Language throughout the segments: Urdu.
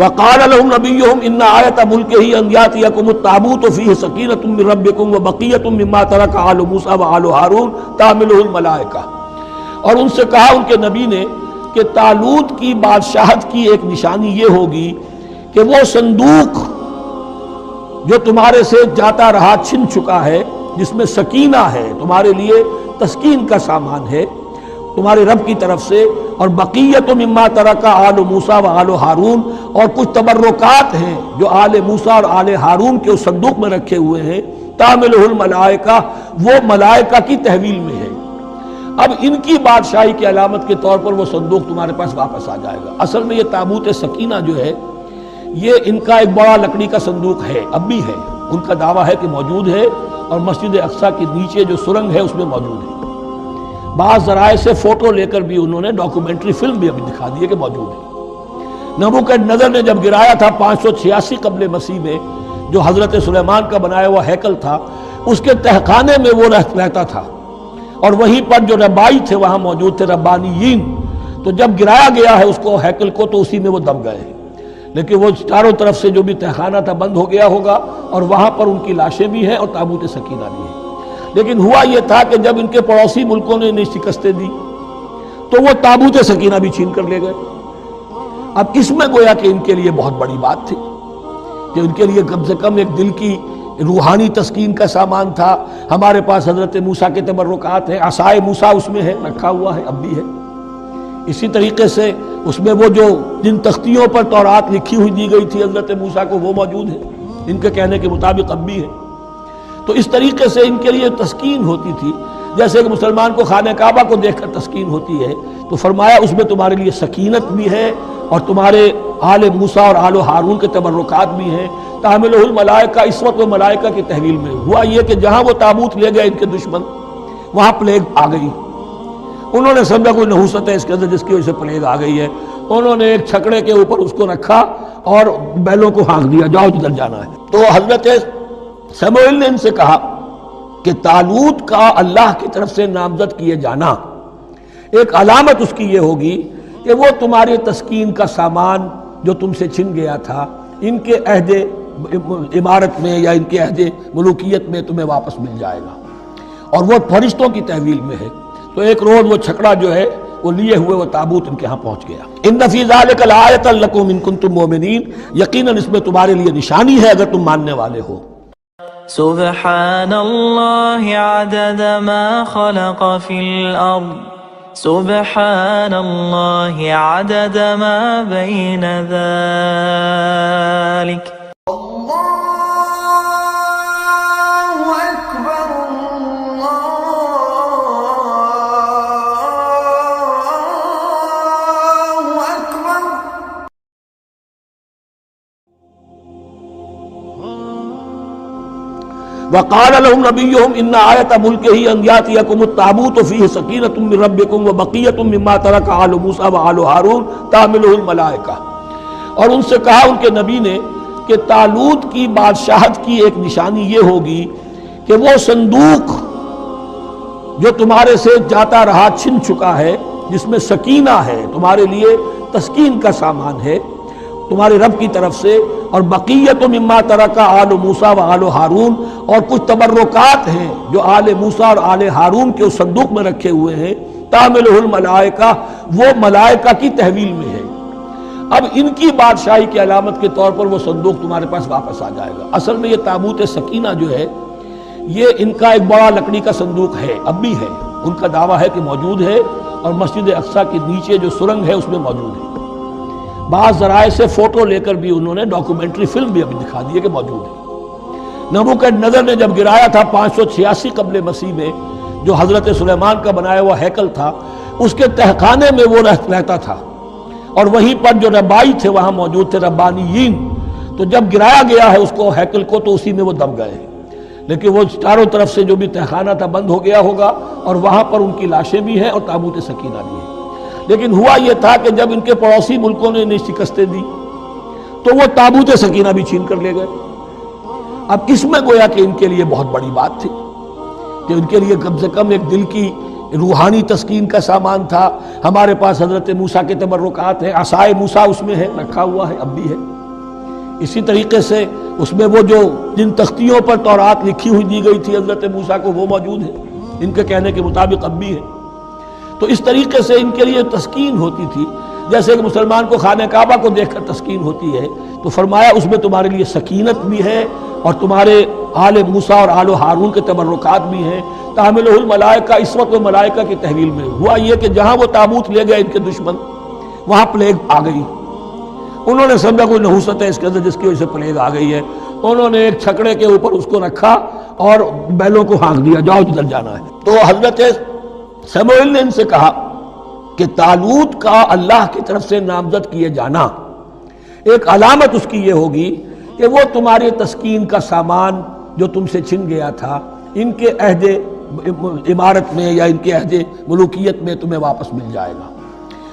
وقال لهم نبيهم ان آية ملكه ان يأتيكم التابوت فيه سكينة من ربكم وبقية مما ترك آل موسى وآل هارون تحمله الملائكة. اور ان سے کہا ان کے نبی نے کہ طالوت کی بادشاہت کی ایک نشانی یہ ہوگی کہ وہ صندوق جو تمہارے سے جاتا رہا چھن چکا ہے، جس میں سکینہ ہے، تمہارے لیے تسکین کا سامان ہے تمہارے رب کی طرف سے، اور بقیت مما ترک آل موسیٰ و آل ہارون، اور کچھ تبرکات ہیں جو آل موسیٰ اور آل ہارون کے اس صندوق میں رکھے ہوئے ہیں، تحملہ الملائکہ، وہ ملائکہ کی تحویل میں ہے. اب ان کی بادشاہی کی علامت کے طور پر وہ صندوق تمہارے پاس واپس آ جائے گا. اصل میں یہ تابوت سکینہ جو ہے یہ ان کا ایک بڑا لکڑی کا صندوق ہے، اب بھی ہے، ان کا دعویٰ ہے کہ موجود ہے، اور مسجد اقصیٰ کے نیچے جو سرنگ ہے اس میں موجود ہے. بعض ذرائع سے فوٹو لے کر بھی انہوں نے ڈاکومنٹری فلم بھی ابھی دکھا دی ہے کہ موجود ہے. نبوکدنضر نے جب گرایا تھا 586 قبل مسیح میں، جو حضرت سلیمان کا بنایا ہوا ہیکل تھا، اس کے تہخانے میں وہ رہتا تھا، اور وہیں پر جو ربائی تھے وہاں موجود تھے، ربانیین. تو جب گرایا گیا ہے اس کو ہیکل کو، تو اسی میں وہ دب گئے ہیں. لیکن وہ چاروں طرف سے جو بھی تہخانہ تھا بند ہو گیا ہوگا، اور وہاں پر ان کی لاشیں بھی ہیں اور تابوت سکینہ بھی ہے. لیکن ہوا یہ تھا کہ جب ان کے پڑوسی ملکوں نے انہیں شکستیں دی تو وہ تابوت سکینہ بھی چھین کر لے گئے. اب اس میں گویا کہ ان کے لیے بہت بڑی بات تھی کہ ان کے لیے کم سے کم ایک دل کی روحانی تسکین کا سامان تھا. ہمارے پاس حضرت موسیٰ کے تبرکات ہیں، عصائے موسیٰ اس میں ہے، رکھا ہوا ہے، اب بھی ہے. اسی طریقے سے اس میں وہ جو جن تختیوں پر تورات لکھی ہوئی دی گئی تھی حضرت موسیٰ کو، وہ موجود ہے، ان کے کہنے کے مطابق اب بھی ہے. تو اس طریقے سے ان کے لیے تسکین ہوتی تھی، جیسے کہ مسلمان کو خانہ کعبہ کو دیکھ کر تسکین ہوتی ہے. تو فرمایا اس میں تمہارے لیے سکینت بھی ہے، اور تمہارے آل موسیٰ اور آل ہارون کے تبرکات بھی ہیں. تحملہ الملائکہ، اس وقت وہ ملائکہ کی تحویل میں. ہوا یہ کہ جہاں وہ تابوت لے گئے ان کے دشمن، وہاں پلیگ آ گئی. انہوں نے سمجھا کوئی نحوست ہے اس کے اندر جس کی وجہ سے پلیگ آ گئی ہے. انہوں نے ایک چھکڑے کے اوپر اس کو رکھا اور بیلوں کو ہانک دیا، جاؤ جدھر جانا ہے. تو حضرت سموئیل نے ان سے کہا کہ طالوت کا اللہ کی طرف سے نامزد کیے جانا ایک علامت اس کی یہ ہوگی کہ وہ تمہاری تسکین کا سامان جو تم سے چھن گیا تھا، ان کے عہد عمارت میں یا ان کے عہد ملوکیت میں تمہیں واپس مل جائے گا، اور وہ فرشتوں کی تحویل میں ہے. تو ایک روز وہ چھکڑا جو ہے وہ لیے ہوئے وہ تابوت ان کے ہاں پہنچ گیا. ان فی ذلک لآیۃ لکم ان کنتم مؤمنین، یقیناً اس میں تمہارے لیے نشانی ہے اگر تم ماننے والے ہو. سبحان اللہ عدد ما خلق فی الارض، سبحان اللہ عدد ما بین ذلک. وقال لهم نبيهم ان آية ملكه ان يأتيكم التابوت فيه سكينة من ربكم وبقية مما ترك آل موسى وآل هارون تحمله الملائكة. اور ان سے کہا ان کے نبی نے کہ طالوت کی بادشاہت کی ایک نشانی یہ ہوگی کہ وہ صندوق جو تمہارے سے جاتا رہا چھن چکا ہے، جس میں سکینہ ہے، تمہارے لیے تسکین کا سامان ہے تمہارے رب کی طرف سے، اور بقیت مما ترک آل موسیٰ و آل ہارون، اور کچھ تبرکات ہیں جو آل موسیٰ اور آل ہارون کے اس صندوق میں رکھے ہوئے ہیں، تحملہ الملائکہ، وہ ملائکہ کی تحویل میں ہے. اب ان کی بادشاہی کی علامت کے طور پر وہ صندوق تمہارے پاس واپس آ جائے گا. اصل میں یہ تابوت سکینہ جو ہے یہ ان کا ایک بڑا لکڑی کا صندوق ہے، اب بھی ہے، ان کا دعویٰ ہے کہ موجود ہے، اور مسجد اقصیٰ کے نیچے جو سرنگ ہے اس میں موجود ہے. بعض ذرائع سے فوٹو لے کر بھی انہوں نے ڈاکومنٹری فلم بھی ابھی دکھا دی ہے کہ موجود ہے. نبوکدنضر نے جب گرایا تھا 586 قبل مسیح میں، جو حضرت سلیمان کا بنایا ہوا ہیکل تھا، اس کے تہخانے میں وہ رہتا تھا، اور وہیں پر جو ربائی تھے وہاں موجود تھے، ربانیین. تو جب گرایا گیا ہے اس کو ہیکل کو، تو اسی میں وہ دب گئے. لیکن وہ چاروں طرف سے جو بھی تہخانہ تھا بند ہو گیا ہوگا، اور وہاں پر ان کی لاشیں بھی ہیں اور تابوت سکینہ بھی ہے. لیکن ہوا یہ تھا کہ جب ان کے پڑوسی ملکوں نے انہیں شکستیں دی تو وہ تابوت سکینہ بھی چھین کر لے گئے. اب اس میں گویا کہ ان کے لیے بہت بڑی بات تھی کہ ان کے لیے کم سے کم ایک دل کی روحانی تسکین کا سامان تھا. ہمارے پاس حضرت موسیٰ کے تبرکات ہیں، عصائے موسیٰ اس میں ہے، رکھا ہوا ہے، اب بھی ہے. اسی طریقے سے اس میں وہ جو جن تختیوں پر تورات لکھی ہوئی دی گئی تھی حضرت موسیٰ کو، وہ موجود ہے ان کے کہنے کے مطابق، اب بھی ہے. تو اس طریقے سے ان کے لیے تسکین ہوتی تھی، جیسے کہ مسلمان کو خانہ کعبہ کو دیکھ کر تسکین ہوتی ہے. تو فرمایا اس میں تمہارے لیے سکینت بھی ہے اور تمہارے آل موسیٰ اور آل ہارون کے تبرکات بھی ہیں. تحملہ الملائکہ، اس وقت وہ ملائکہ کی تحویل میں ہوا یہ کہ جہاں وہ تابوت لے گئے ان کے دشمن، وہاں پلیگ آ گئی. انہوں نے سمجھا کوئی نحوست ہے اس کے اندر جس کی وجہ سے پلیگ آ گئی ہے. انہوں نے ایک چھکڑے کے اوپر اس کو رکھا اور بیلوں کو ہانک دیا، جاؤ جدھر جانا ہے. تو حضرت سموئیل نے ان سے کہا کہ طالوت کا اللہ کی طرف سے نامزد کیے جانا ایک علامت اس کی یہ ہوگی کہ وہ تمہاری تسکین کا سامان جو تم سے چھن گیا تھا، ان کے عہد عمارت میں یا ان کے عہد ملوکیت میں تمہیں واپس مل جائے گا،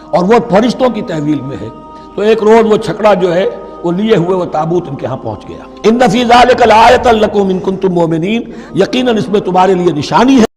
اور وہ فرشتوں کی تحویل میں ہے. تو ایک روز وہ چھکڑا جو ہے وہ لیے ہوئے وہ تابوت ان کے ہاں پہنچ گیا. ان فی ذلک لآیۃ لکم ان کنتم مؤمنین، یقیناً اس میں تمہارے لیے نشانی ہے